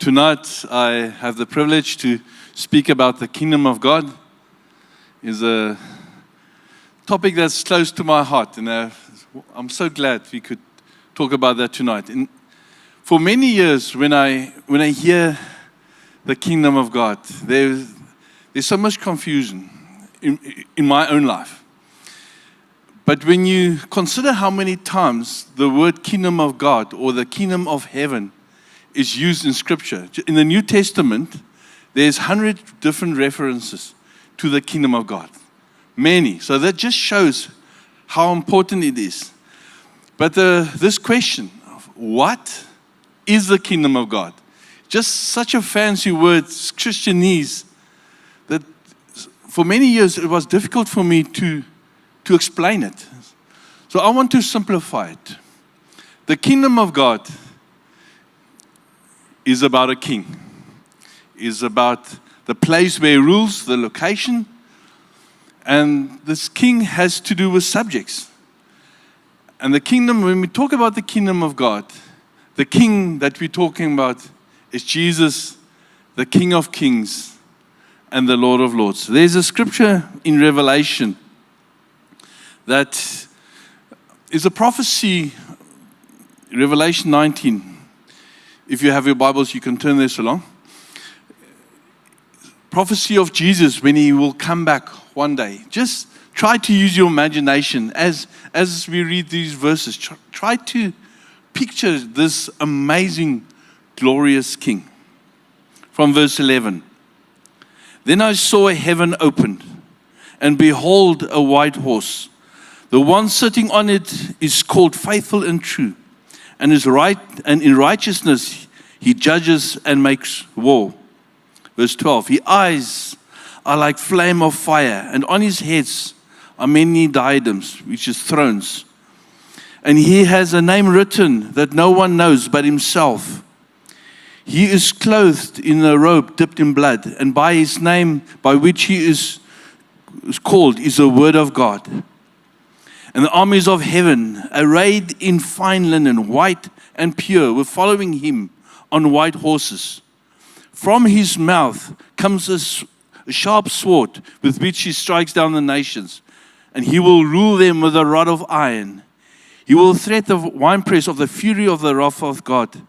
Tonight, I have the privilege to speak about the kingdom of God. It's a topic that's close to my heart, and I'm so glad we could talk about that tonight. And for many years, when I hear the kingdom of God, there's so much confusion in my own life. But when you consider how many times the word kingdom of God or the kingdom of heaven is used in Scripture. In the New Testament, there's 100 different references to the kingdom of God. Many. So that just shows how important it is. But this question of what is the kingdom of God? Just such a fancy word, Christianese, that for many years it was difficult for me to explain it. So I want to simplify it. The kingdom of God is about a king, is about the place where he rules, the location, and this king has to do with subjects. And the kingdom, when we talk about the kingdom of God, the king that we're talking about is Jesus, the King of Kings and the Lord of Lords. There's a scripture in Revelation that is a prophecy, Revelation 19. If you have your Bibles, you can turn this along. Prophecy of Jesus when he will come back one day. Just try to use your imagination as we read these verses. Try to picture this amazing, glorious king. From verse 11. Then I saw heaven opened, and behold, a white horse. The one sitting on it is called Faithful and True, and is right, and in righteousness he judges and makes war. Verse 12, his eyes are like flame of fire, and on his heads are many diadems, which is thrones. And he has a name written that no one knows but himself. He is clothed in a robe dipped in blood, and by his name by which he is called is the word of God. And the armies of heaven, arrayed in fine linen, white and pure, were following him on white horses. From his mouth comes a sharp sword with which he strikes down the nations, and he will rule them with a rod of iron. He will thread the winepress of the fury of the wrath of God,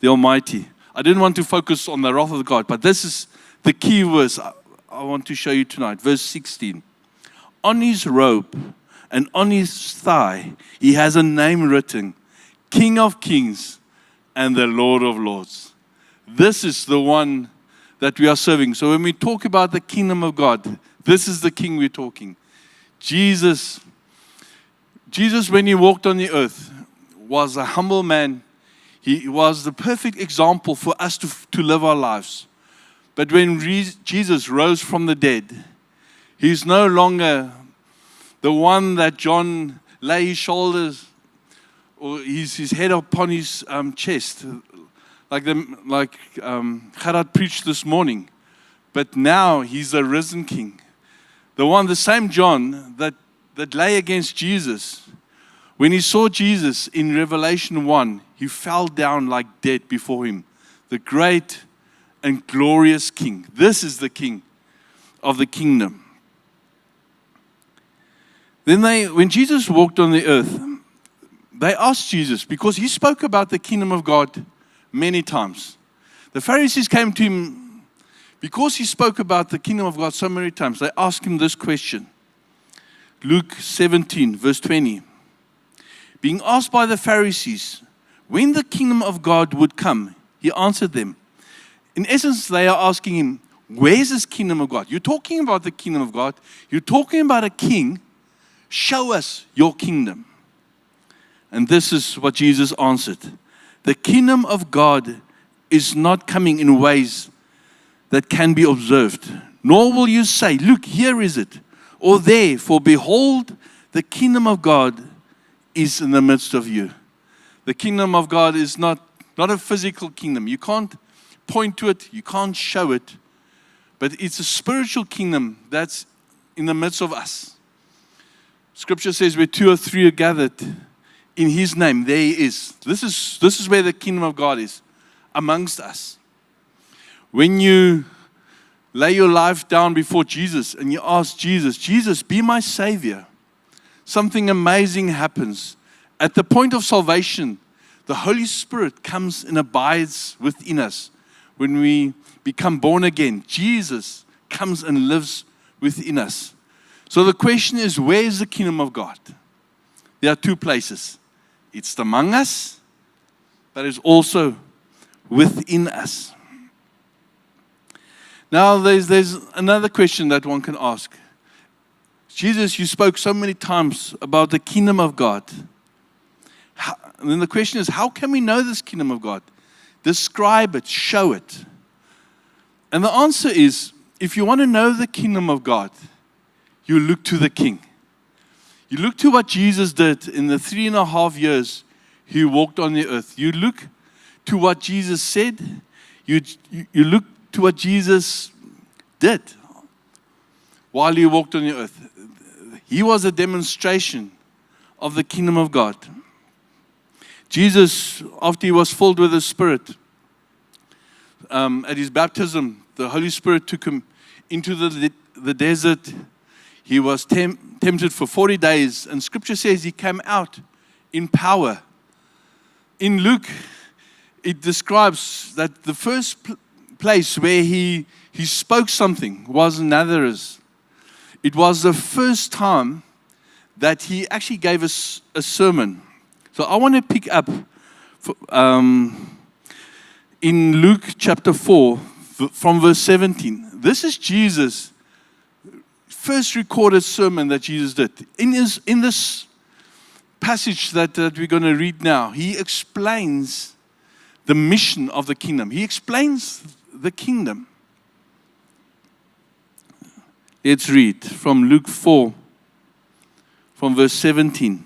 the Almighty. I didn't want to focus on the wrath of God, but this is the key verse I want to show you tonight. Verse 16. On his robe and on his thigh, he has a name written, King of Kings and the Lord of Lords. This is the one that we are serving. So when we talk about the kingdom of God, this is the king we're talking. Jesus, when he walked on the earth, was a humble man. He was the perfect example for us to live our lives. But when Jesus rose from the dead, he's no longer the one that John lay his shoulders or his head upon his chest, like Gerard preached this morning. But now he's a risen king. The same John that lay against Jesus. When he saw Jesus in Revelation 1, he fell down like dead before him. The great and glorious king. This is the king of the kingdom. Then when Jesus walked on the earth, they asked Jesus, because he spoke about the kingdom of God many times. The Pharisees came to him, because he spoke about the kingdom of God so many times, they asked him this question. Luke 17, verse 20. Being asked by the Pharisees, when the kingdom of God would come, he answered them. In essence, they are asking him, where's this kingdom of God? You're talking about the kingdom of God. You're talking about a king. Show us your kingdom. And this is what Jesus answered. The kingdom of God is not coming in ways that can be observed. Nor will you say, look, here is it. Or there, for behold, the kingdom of God is in the midst of you. The kingdom of God is not a physical kingdom. You can't point to it. You can't show it. But it's a spiritual kingdom that's in the midst of us. Scripture says where two or three are gathered in his name, there he is. This is where the kingdom of God is, amongst us. When you lay your life down before Jesus and you ask Jesus, Jesus, be my Savior, something amazing happens. At the point of salvation, the Holy Spirit comes and abides within us. When we become born again, Jesus comes and lives within us. So the question is, where is the kingdom of God? There are two places. It's among us, but it's also within us. Now, there's another question that one can ask. Jesus, you spoke so many times about the kingdom of God. And then the question is, how can we know this kingdom of God? Describe it, show it. And the answer is, if you want to know the kingdom of God, you look to the King. You look to what Jesus did in the 3.5 years he walked on the earth. You look to what Jesus said. You look to what Jesus did while he walked on the earth. He was a demonstration of the kingdom of God. Jesus, after he was filled with the Spirit, at his baptism, the Holy Spirit took him into the desert. He was tempted for 40 days, and Scripture says he came out in power. In Luke, it describes that the first place where he spoke something was Nazareth. It was the first time that he actually gave us a sermon. So I want to pick up in Luke chapter 4 from verse 17. This is Jesus' first recorded sermon that Jesus did. In this passage that we're going to read now, he explains the mission of the kingdom. He explains the kingdom. Let's read from Luke 4, from verse 17.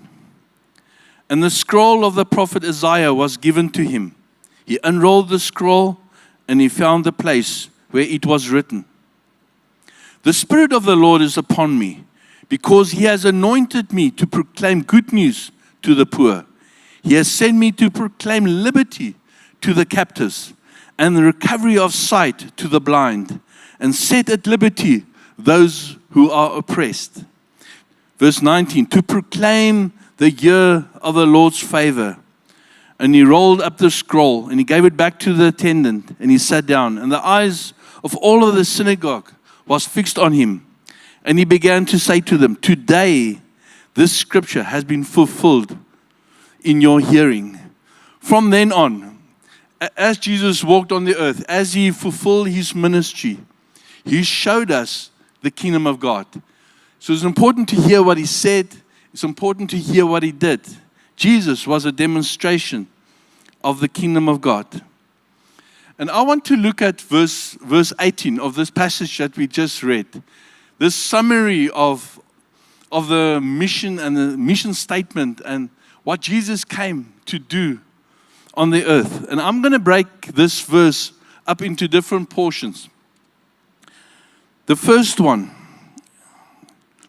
And the scroll of the prophet Isaiah was given to him. He unrolled the scroll, and he found the place where it was written, "The Spirit of the Lord is upon me, because he has anointed me to proclaim good news to the poor. He has sent me to proclaim liberty to the captives, and the recovery of sight to the blind, and set at liberty those who are oppressed." Verse 19, to proclaim the year of the Lord's favor. And he rolled up the scroll, and he gave it back to the attendant, and he sat down. And the eyes of all of the synagogue was fixed on him. And he began to say to them, "Today this scripture has been fulfilled in your hearing." From then on, as Jesus walked on the earth, as he fulfilled his ministry, he showed us the kingdom of God. So it's important to hear what he said. It's important to hear what he did. Jesus was a demonstration of the kingdom of God. And I want to look at verse 18 of this passage that we just read. This summary of the mission and the mission statement and what Jesus came to do on the earth. And I'm going to break this verse up into different portions. The first one,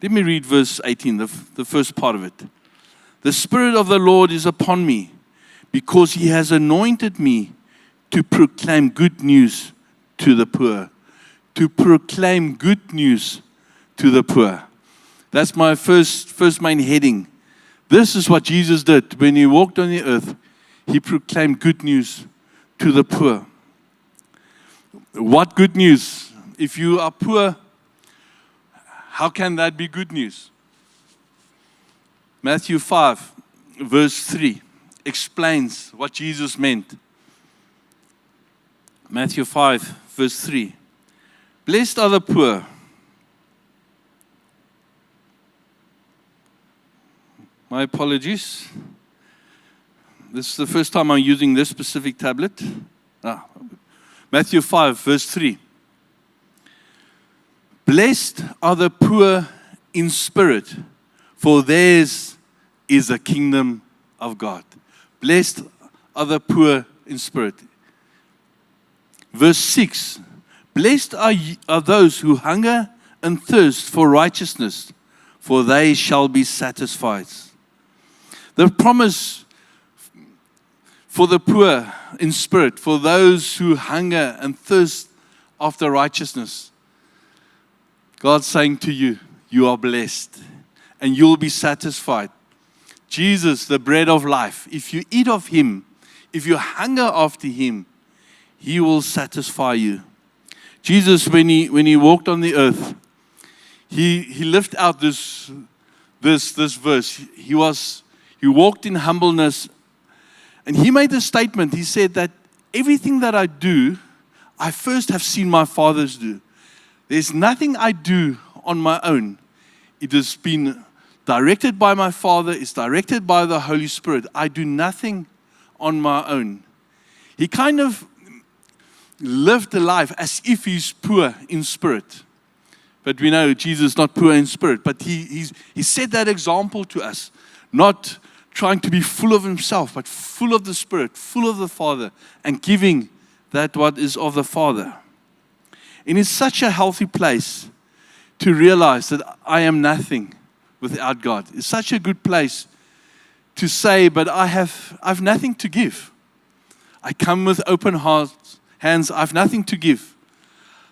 let me read verse 18, the first part of it. The Spirit of the Lord is upon me, because he has anointed me to proclaim good news to the poor. To proclaim good news to the poor. That's my first main heading. This is what Jesus did when he walked on the earth. He proclaimed good news to the poor. What good news? If you are poor, how can that be good news? Matthew 5, verse 3 explains what Jesus meant. Matthew 5, verse 3. Blessed are the poor. My apologies. This is the first time I'm using this specific tablet. Matthew 5, verse 3. Blessed are the poor in spirit, for theirs is the kingdom of God. Blessed are the poor in spirit. Verse 6. Blessed are those who hunger and thirst for righteousness, for they shall be satisfied. The promise for the poor in spirit, for those who hunger and thirst after righteousness, God's saying to you, you are blessed and you'll be satisfied. Jesus, the bread of life, if you eat of Him, if you hunger after Him, He will satisfy you. Jesus, when he walked on the earth, he lived out this verse. He walked in humbleness, and He made a statement. He said that everything that I do, I first have seen my Father's do. There's nothing I do on my own. It has been directed by my Father. It's directed by the Holy Spirit. I do nothing on my own. He kind of lived a life as if He's poor in spirit. But we know Jesus is not poor in spirit. But he set that example to us. Not trying to be full of Himself, but full of the Spirit, full of the Father, and giving that what is of the Father. And it's such a healthy place to realize that I am nothing without God. It's such a good place to say, but I've nothing to give. I come with open hands. I've nothing to give.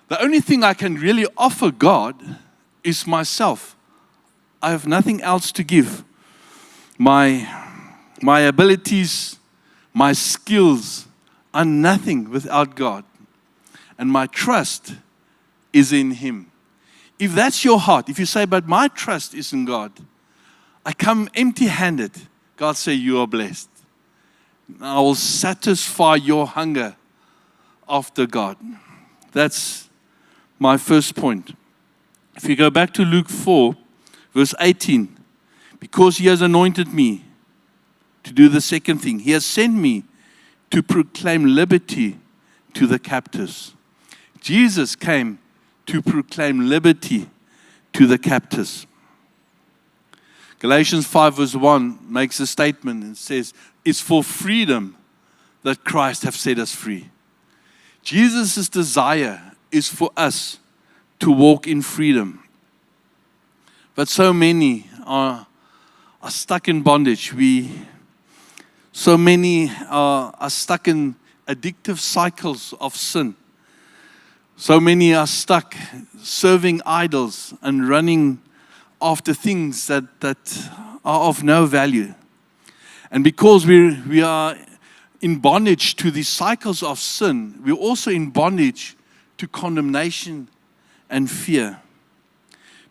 The only thing I can really offer God is myself. I have nothing else to give. My abilities, my skills are nothing without God. And my trust is in Him. If that's your heart, if you say, but my trust is in God, I come empty-handed, God say, you are blessed. I will satisfy your hunger after God. That's my first point. If you go back to Luke 4, verse 18, because He has anointed me to do the second thing. He has sent me to proclaim liberty to the captives. Jesus came to proclaim liberty to the captives. Galatians 5 verse 1 makes a statement and says, it's for freedom that Christ has set us free. Jesus' desire is for us to walk in freedom. But so many are stuck in bondage. So many are stuck in addictive cycles of sin. So many are stuck serving idols and running after things that are of no value. And because we are in bondage to these cycles of sin, we're also in bondage to condemnation and fear.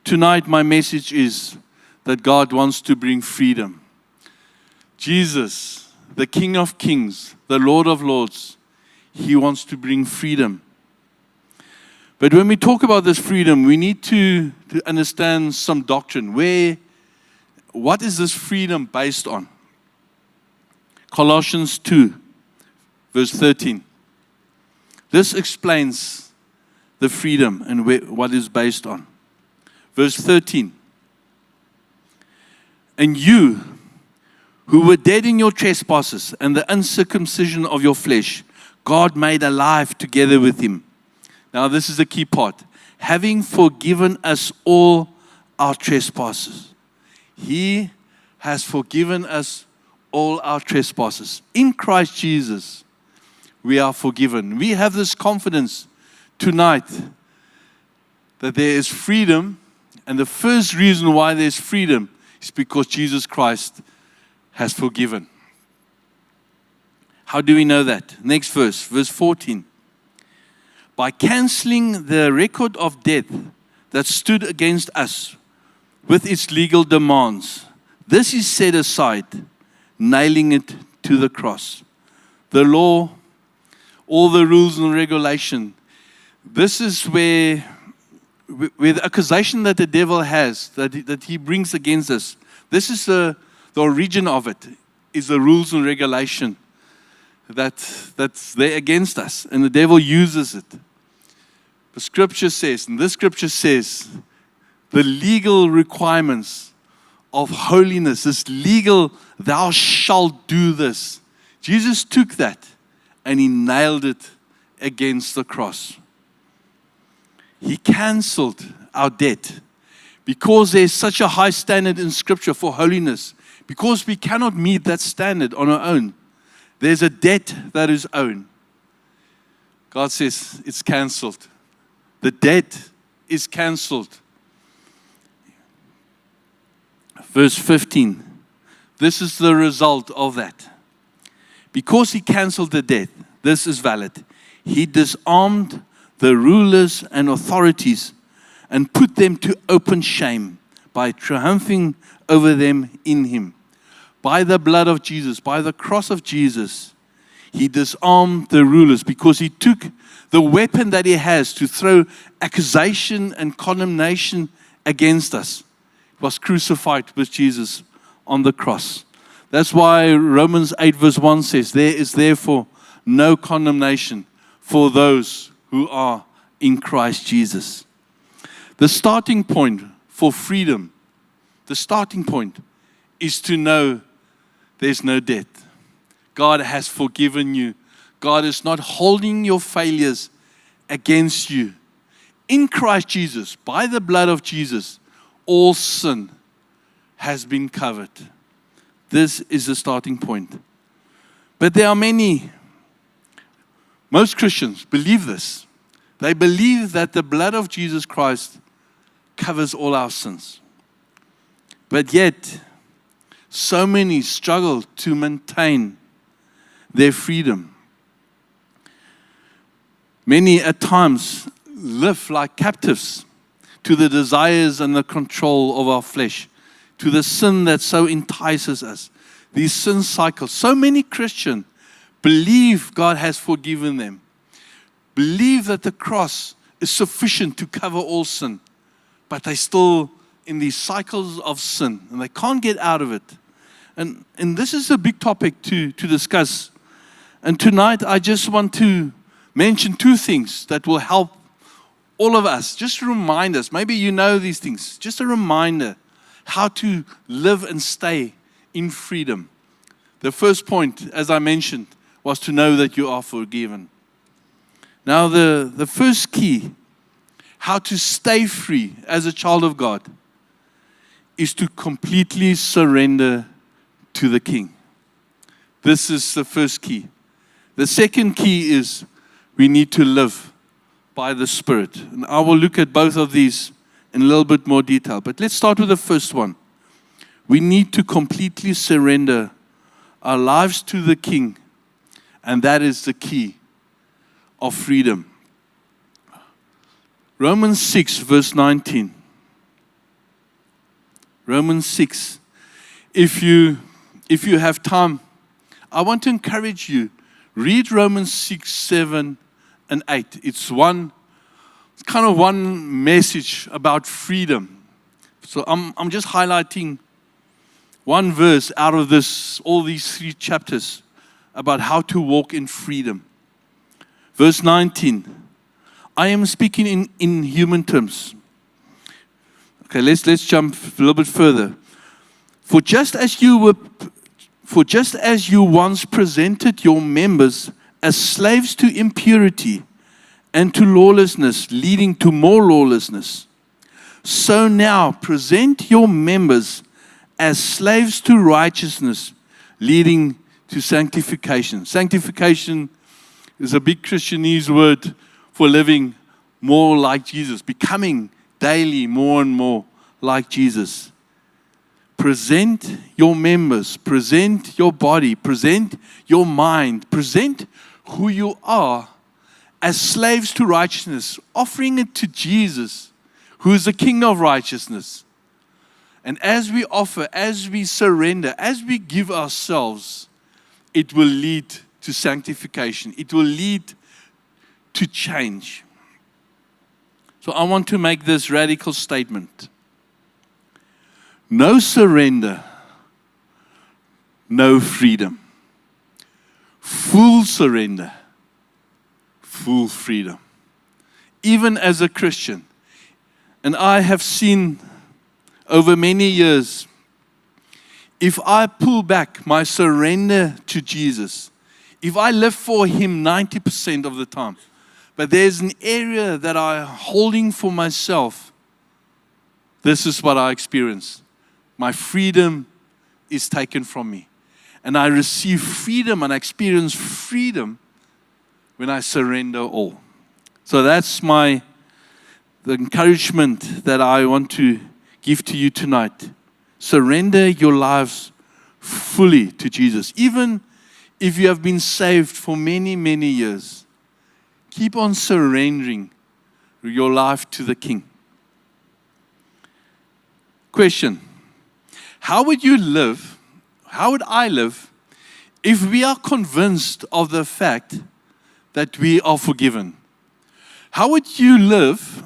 Tonight, my message is that God wants to bring freedom. Jesus, the King of Kings, the Lord of Lords, He wants to bring freedom. But when we talk about this freedom, we need to understand some doctrine. What is this freedom based on? Colossians 2, verse 13. This explains the freedom and what is based on. Verse 13. And you, who were dead in your trespasses and the uncircumcision of your flesh, God made alive together with Him. Now this is the key part. Having forgiven us all our trespasses. He has forgiven us all our trespasses. In Christ Jesus, we are forgiven. We have this confidence tonight that there is freedom. And the first reason why there's freedom is because Jesus Christ has forgiven. How do we know that? Next verse, verse 14. By canceling the record of debt that stood against us with its legal demands, this is set aside, nailing it to the cross. The law, all the rules and regulation, this is where the accusation that the devil has, that he brings against us, this is the origin of it, is the rules and regulation that's there against us. And the devil uses it. The scripture says, and this scripture says, the legal requirements of holiness, this legal, thou shalt do this. Jesus took that and He nailed it against the cross. He canceled our debt because there's such a high standard in Scripture for holiness. Because we cannot meet that standard on our own. There's a debt that is owed. God says it's canceled. The debt is cancelled. Verse 15. This is the result of that. Because he cancelled the debt, this is valid. He disarmed the rulers and authorities and put them to open shame by triumphing over them in him. By the blood of Jesus, by the cross of Jesus, he disarmed the rulers because he took the weapon that he has to throw accusation and condemnation against us. It was crucified with Jesus on the cross. That's why Romans 8 verse 1 says, there is therefore no condemnation for those who are in Christ Jesus. The starting point for freedom, the starting point is to know there's no debt. God has forgiven you. God is not holding your failures against you. In Christ Jesus, by the blood of Jesus, all sin has been covered. This is the starting point. But there are most Christians believe this. They believe that the blood of Jesus Christ covers all our sins. But yet, so many struggle to maintain their freedom. Many at times live like captives to the desires and the control of our flesh, to the sin that so entices us. These sin cycles. So many Christians believe God has forgiven them, believe that the cross is sufficient to cover all sin, but they're still in these cycles of sin and they can't get out of it. And this is a big topic to discuss. And tonight I just want to mention two things that will help all of us. Just to remind us, maybe you know these things, just a reminder how to live and stay in freedom. The first point, as I mentioned, was to know that you are forgiven. Now the first key, how to stay free as a child of God, is to completely surrender to the King. This is the first key. The second key is we need to live by the Spirit. And I will look at both of these in a little bit more detail. But let's start with the first one. We need to completely surrender our lives to the King. And that is the key of freedom. Romans 6 verse 19. Romans 6. If you have time, I want to encourage you, read Romans 6, 7, and 8. It's kind of one message about freedom. So I'm just highlighting one verse out of all these 3 chapters about how to walk in freedom. Verse 19. I am speaking in human terms. Okay, let's jump a little bit further. For just as you once presented your members as slaves to impurity and to lawlessness, leading to more lawlessness, so now present your members as slaves to righteousness, leading to sanctification. Sanctification is a big Christianese word for living more like Jesus, becoming daily more and more like Jesus. Present your members, present your body, present your mind, present who you are as slaves to righteousness, offering it to Jesus, who is the King of righteousness. And as we offer, as we surrender, as we give ourselves, it will lead to sanctification. It will lead to change. So I want to make this radical statement. No surrender, no freedom. Full surrender, full freedom. Even as a Christian. And I have seen over many years, if I pull back my surrender to Jesus, if I live for Him 90% of the time, but there's an area that I'm holding for myself, this is what I experience. My freedom is taken from me. And I receive freedom and I experience freedom when I surrender all. So that's my the encouragement that I want to give to you tonight. Surrender your lives fully to Jesus. Even if you have been saved for many, many years, keep on surrendering your life to the King. Question: how would you live, how would I live, if we are convinced of the fact that we are forgiven? How would you live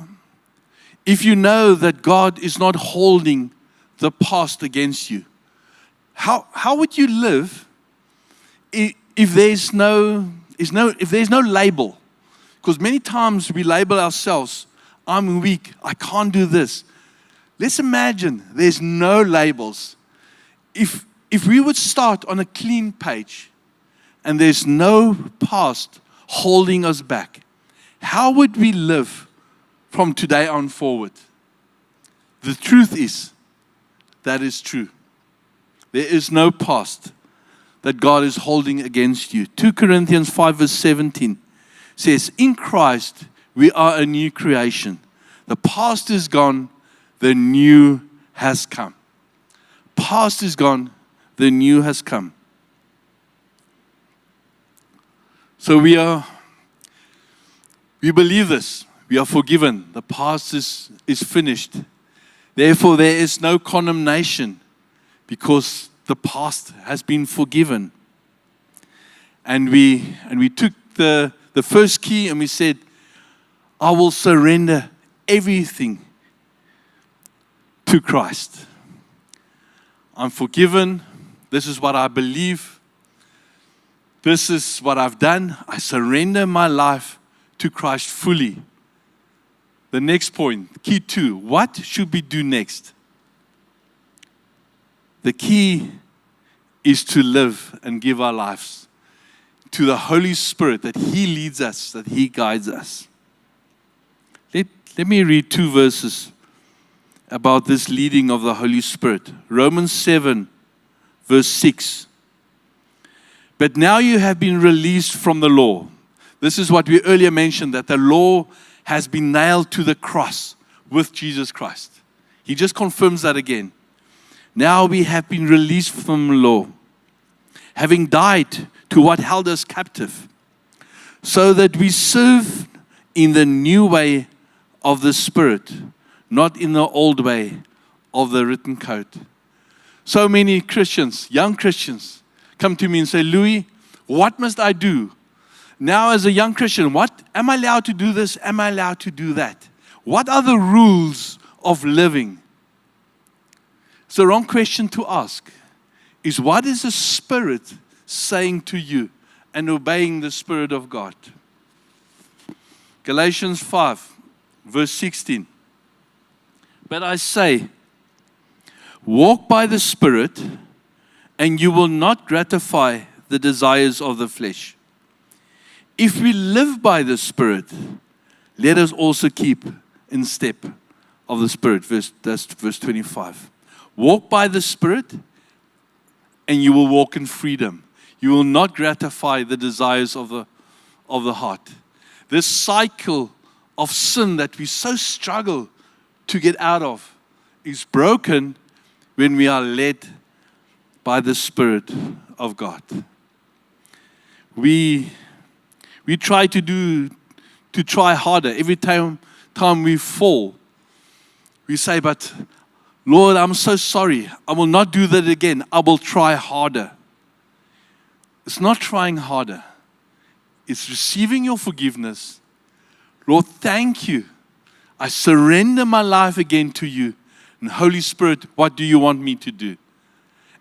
if you know that God is not holding the past against you? How would you live if there's no label? Because many times we label ourselves, I'm weak, I can't do this. Let's imagine there's no labels. If we would start on a clean page and there's no past holding us back, how would we live from today on forward? The truth is, that is true. There is no past that God is holding against you. 2 Corinthians 5 verse 17 says, in Christ we are a new creation. The past is gone, the new has come. Past is gone, the new has come. So we believe this. We are forgiven. The past is finished. Therefore, there is no condemnation because the past has been forgiven. And we took the first key and we said, I will surrender everything to Christ. I'm forgiven. This is what I believe. This is what I've done. I surrender my life to Christ fully. The next point, key 2, what should we do next? The key is to live and give our lives to the Holy Spirit, that He leads us, that He guides us. Let me read 2 verses about this leading of the Holy Spirit. Romans 7, verse 6. But now you have been released from the law. This is what we earlier mentioned, that the law has been nailed to the cross with Jesus Christ. He just confirms that again. Now we have been released from the law, having died to what held us captive, so that we serve in the new way of the Spirit, not in the old way of the written code. So many Christians, young Christians, come to me and say, Louis, what must I do? Now as a young Christian, what am I allowed to do this? Am I allowed to do that? What are the rules of living? It's the wrong question to ask. Is what is the Spirit saying to you and obeying the Spirit of God? Galatians 5, verse 16. But I say, walk by the Spirit, and you will not gratify the desires of the flesh. If we live by the Spirit, let us also keep in step of the Spirit. That's verse 25. Walk by the Spirit, and you will walk in freedom. You will not gratify the desires of the heart. This cycle of sin that we so struggle to get out of is broken when we are led by the Spirit of God. We try to try harder. Every time we fall, we say, but Lord, I'm so sorry. I will not do that again. I will try harder. It's not trying harder. It's receiving your forgiveness. Lord, thank you. I surrender my life again to you. And Holy Spirit, what do you want me to do?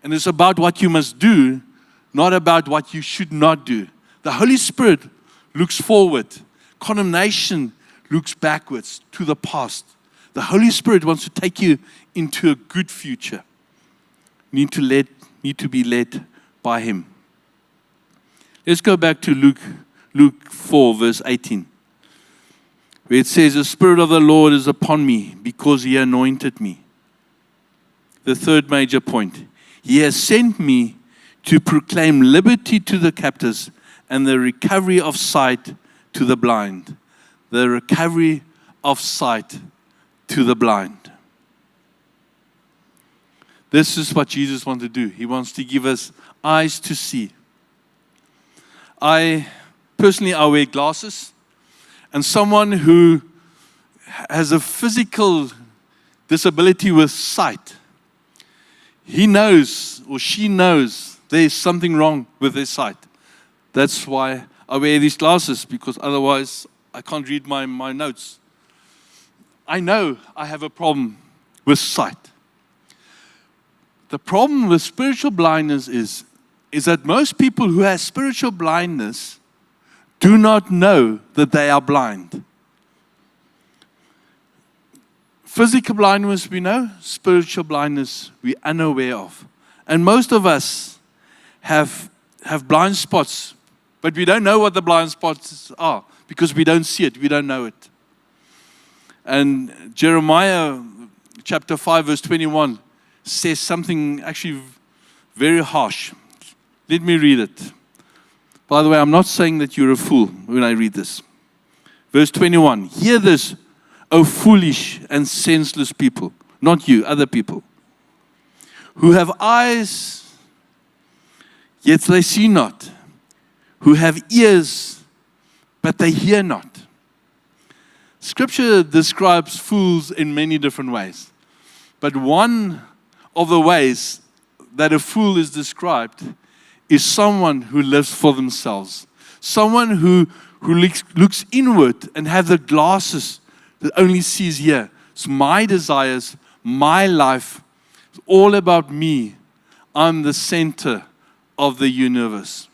And it's about what you must do, not about what you should not do. The Holy Spirit looks forward. Condemnation looks backwards to the past. The Holy Spirit wants to take you into a good future. You need to be led by Him. Let's go back to Luke 4, verse 18. Where it says, the Spirit of the Lord is upon me because He anointed me. The third major point. He has sent me to proclaim liberty to the captives and the recovery of sight to the blind. The recovery of sight to the blind. This is what Jesus wants to do. He wants to give us eyes to see. I wear glasses, and someone who has a physical disability with sight, he knows or she knows there's something wrong with their sight. That's why I wear these glasses, because otherwise I can't read my notes. I know I have a problem with sight. The problem with spiritual blindness is that most people who have spiritual blindness do not know that they are blind. Physical blindness we know, spiritual blindness we are unaware of. And most of us have blind spots, but we don't know what the blind spots are because we don't see it, we don't know it. And Jeremiah chapter 5 verse 21 says something actually very harsh. Let me read it. By the way, I'm not saying that you're a fool when I read this. Verse 21, hear this, O foolish and senseless people, not you, other people, who have eyes, yet they see not, who have ears, but they hear not. Scripture describes fools in many different ways, but one of the ways that a fool is described is someone who lives for themselves, someone who looks inward and has the glasses that only sees here. It's my desires, my life, it's all about me. I'm the center of the universe.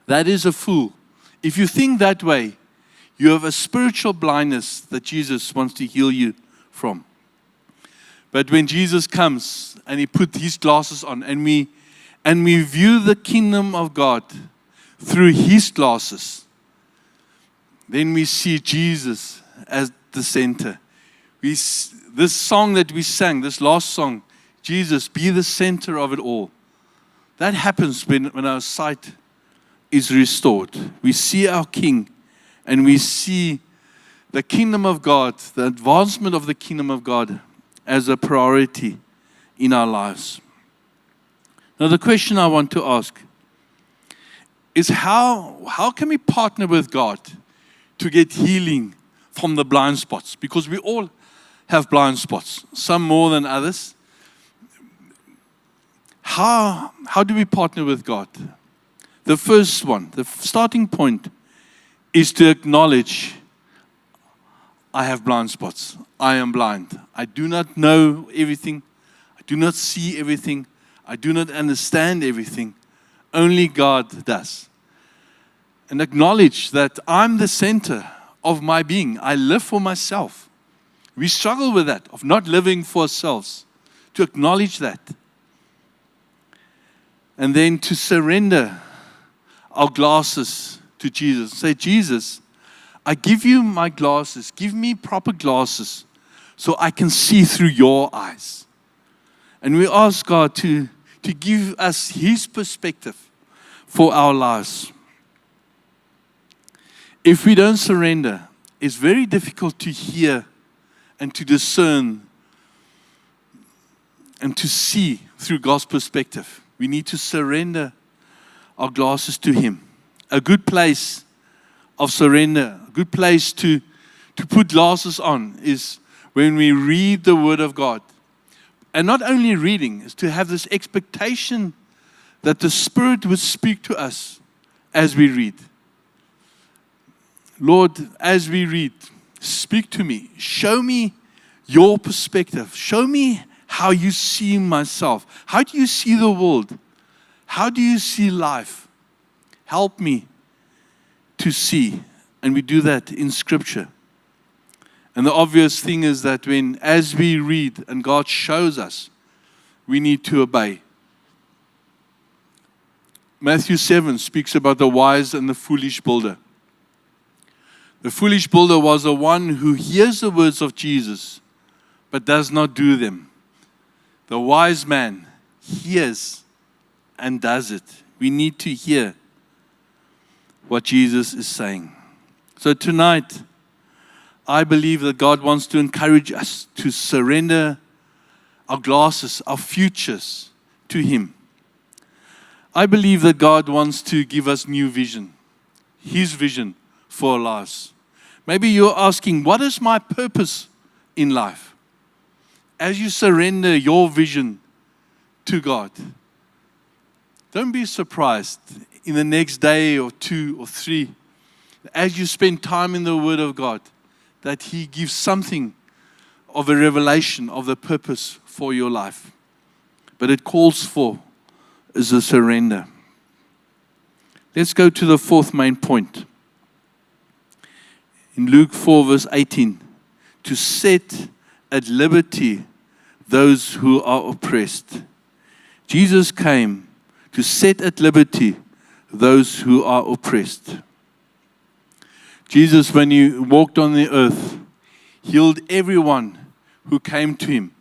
That is a fool. If you think that way, you have a spiritual blindness that Jesus wants to heal you from. But when Jesus comes and He put His glasses on and we view the kingdom of God through His glasses, then we see Jesus as the center. This song that we sang, this last song, Jesus, be the center of it all. That happens when our sight is restored. We see our King and we see the kingdom of God, the advancement of the kingdom of God as a priority in our lives. Now the question I want to ask is how can we partner with God to get healing from the blind spots? Because we all have blind spots, some more than others. How do we partner with God? The first one, the starting point, is to acknowledge I have blind spots. I am blind. I do not know everything. I do not see everything. I do not understand everything. Only God does. And acknowledge that I'm the center of my being. I live for myself. We struggle with that, of not living for ourselves. To acknowledge that. And then to surrender our glasses to Jesus. Say, Jesus, I give you my glasses. Give me proper glasses so I can see through your eyes. And we ask God to give us His perspective for our lives. If we don't surrender, it's very difficult to hear and to discern and to see through God's perspective. We need to surrender our glasses to Him. A good place of surrender, a good place to put glasses on is when we read the Word of God. And not only reading, is to have this expectation that the Spirit would speak to us as we read. Lord, as we read, speak to me. Show me your perspective. Show me how you see myself. How do you see the world? How do you see life? Help me to see. And we do that in Scripture. And the obvious thing is that as we read and God shows us, we need to obey. Matthew 7 speaks about the wise and the foolish builder. The foolish builder was the one who hears the words of Jesus, but does not do them. The wise man hears and does it. We need to hear what Jesus is saying. So tonight, I believe that God wants to encourage us to surrender our glasses, our futures to Him. I believe that God wants to give us new vision, His vision for our lives. Maybe you're asking, what is my purpose in life? As you surrender your vision to God, don't be surprised in the next day or 2 or 3, as you spend time in the Word of God, that He gives something of a revelation of the purpose for your life. But it calls for is a surrender. Let's go to the fourth main point. In Luke 4 verse 18, to set at liberty those who are oppressed. Jesus came to set at liberty those who are oppressed. Jesus, when He walked on the earth, healed everyone who came to Him,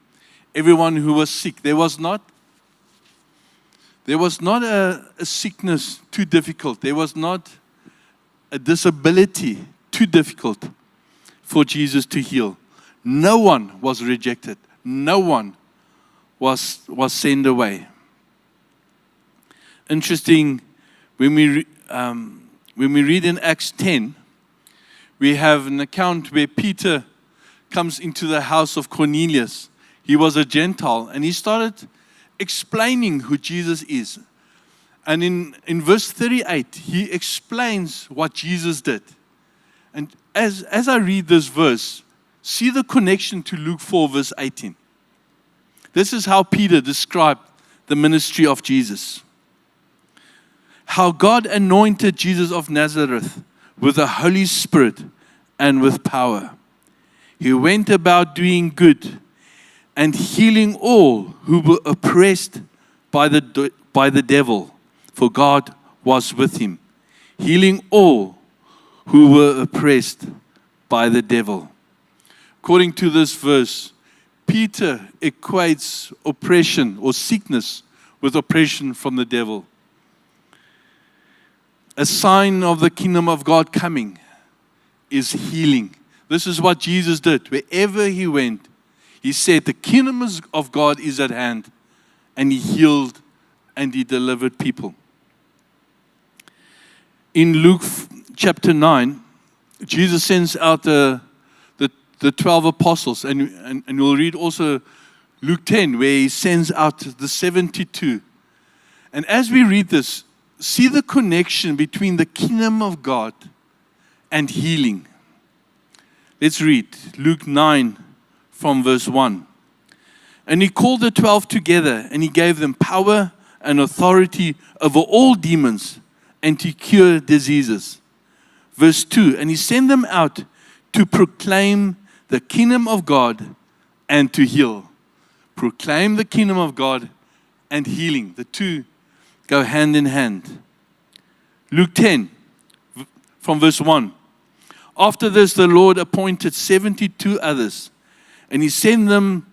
everyone who was sick. There was not a sickness too difficult. There was not a disability too difficult for Jesus to heal. No one was rejected. No one was sent away. Interesting, when we read in Acts 10, we have an account where Peter comes into the house of Cornelius. He was a Gentile, and he started explaining who Jesus is. And in verse 38, he explains what Jesus did. And as I read this verse, see the connection to Luke 4 verse 18. This is how Peter described the ministry of Jesus. How God anointed Jesus of Nazareth with the Holy Spirit and with power. He went about doing good and healing all who were oppressed by the devil, for God was with him. Healing all who were oppressed by the devil. According to this verse, Peter equates oppression or sickness with oppression from the devil. A sign of the kingdom of God coming is healing. This is what Jesus did. Wherever He went, He said the kingdom of God is at hand, and He healed and He delivered people. In Luke chapter 9, Jesus sends out the 12 apostles, and we'll read also Luke 10, where He sends out the 72. And as we read this, see the connection between the kingdom of God and healing. Let's read Luke 9 from verse 1. And He called the 12 together, and He gave them power and authority over all demons and to cure diseases. Verse 2, and He sent them out to proclaim the kingdom of God and to heal. Proclaim the kingdom of God and healing. The two go hand in hand. Luke 10, from verse 1. After this, the Lord appointed 72 others, and He sent them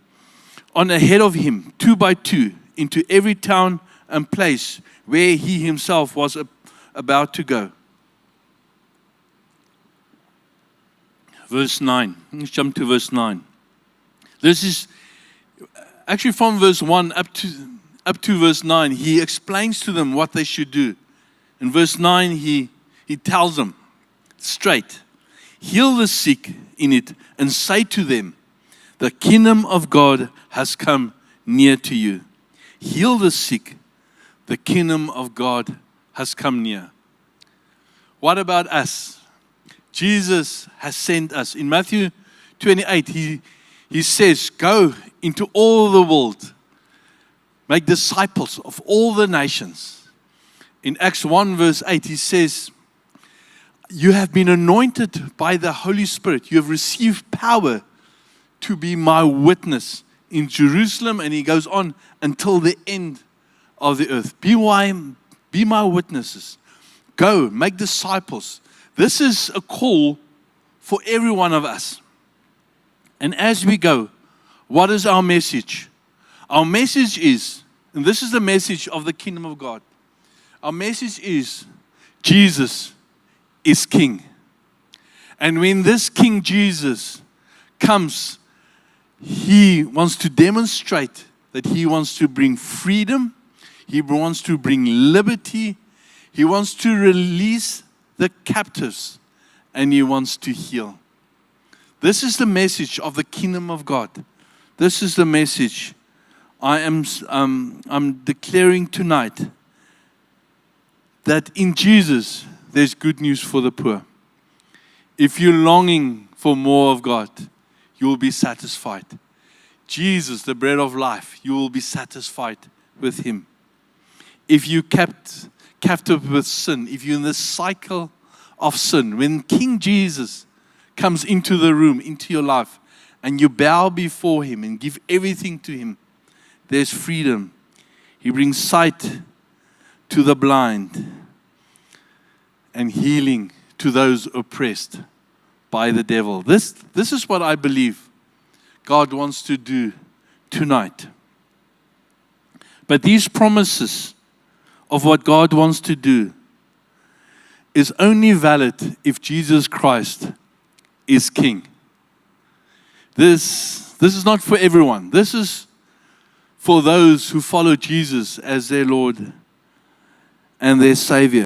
on ahead of Him, 2 by 2, into every town and place where He Himself was about to go. Verse 9. Let's jump to verse 9. This is actually from verse 1 up to verse 9. He explains to them what they should do. In verse 9, he tells them straight, heal the sick in it and say to them, the kingdom of God has come near to you. Heal the sick. The kingdom of God has come near. What about us? Jesus has sent us. In Matthew 28, he says, go into all the world, make disciples of all the nations. In Acts 1 verse 8, He says, you have been anointed by the Holy Spirit. You have received power to be my witness in Jerusalem. And He goes on until the end of the earth. Be my witnesses. Go, make disciples. This is a call for every one of us. And as we go, what is our message? Our message is, and this is the message of the kingdom of God. Our message is, Jesus is King. And when this King Jesus comes, he wants to demonstrate that he wants to bring freedom, he wants to bring liberty, he wants to release the captives, and he wants to heal. This is the message of the kingdom of God. This is the message I'm declaring tonight, that in Jesus there's good news for the poor. If you're longing for more of God, you will be satisfied. Jesus, the bread of life, you will be satisfied with him. If you kept captive with sin, if you're in the cycle of sin, when King Jesus comes into the room, into your life, and you bow before him and give everything to him, there's freedom. He brings sight to the blind and healing to those oppressed by the devil. This is what I believe God wants to do tonight. But these promises of what God wants to do is only valid if Jesus Christ is King. This is not for everyone. This is for those who follow Jesus as their Lord and their Savior.